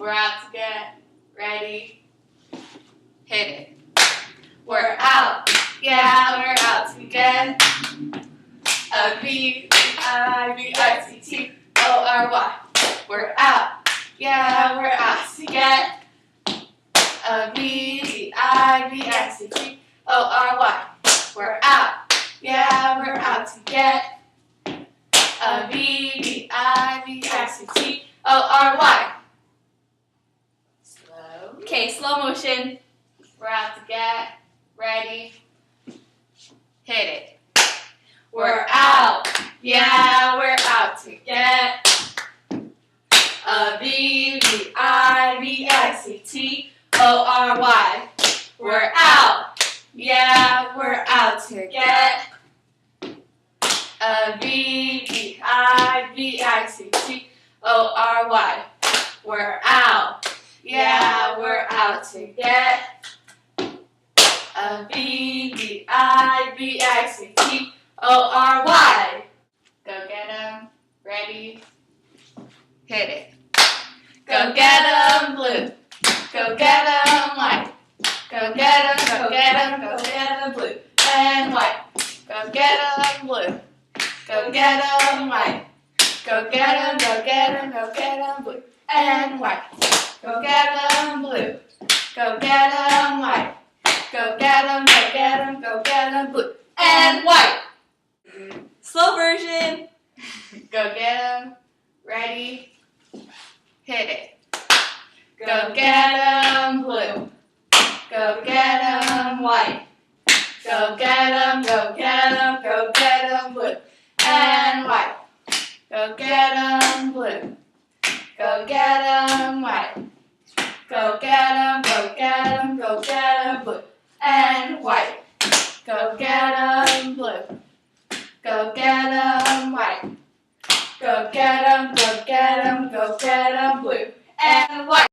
We're out to get ready. Hit it. We're out. Yeah, we're out to get a V-I-V-I-C-T-O-R-Y. We're out. Yeah, we're out to get a V-I-V-I-C-T-O-R-Y. We're out. Yeah, we're out to get a V-I-V-I-C-T-O-R-Y. Slow. Okay, slow motion. We're out to get ready. Hit it. We're out. Yeah, we're out to get a V-I-V-I-C-T-O-R-Y. We're out. Yeah, we're out to get a V-I-V-I-C-T-O-R-Y. We're out. Yeah, we're out to get a V-I-V-I-C-T-O-R-Y. Go get 'em, ready, hit it. Go get 'em blue, go get 'em white. Go get 'em, go get 'em, go get 'em blue and white. Go get 'em blue, go get 'em white. Go get 'em, go get 'em, go get 'em blue and white. Go get 'em blue, go get 'em white. Go get 'em, go get 'em, go get 'em blue and white. Slow version. Go get 'em, ready, hit it. Go get 'em blue, go get 'em white. Go get 'em, go get 'em, go get 'em blue and white. Go get 'em blue, go get 'em white. Go get 'em, go get 'em, go get 'em blue and white. Go get 'em blue, go get 'em white. Go get 'em, go get 'em, go get 'em blue and white.